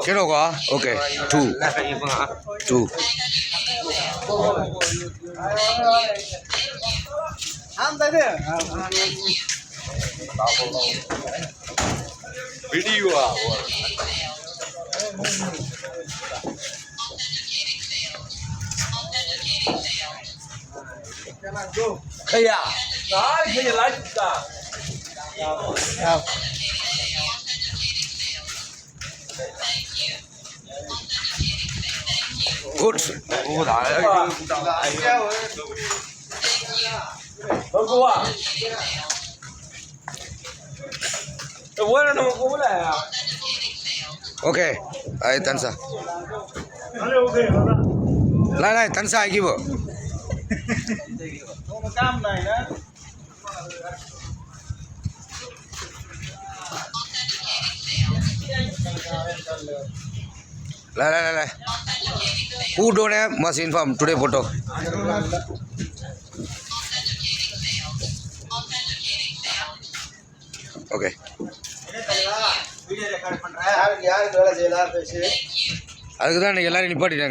Cái đâu có? Ok. 2. 2. Video à? Khay à? Đấy, bây giờ lái chúng ta. Good. Cô đợi cô à? Tôi muốn nó cô này à? Ok. Ai tan sa. Lại lại tan sa ai kêu? Cam này đó. Lại. Who don't have must inform today photo. Okay. Video record பண்றேன். யாருக்கு வேலை செய்யலாம் பேசி அதுக்கு தான் எல்லாரும் நிப்பாட்டிட்டாங்க.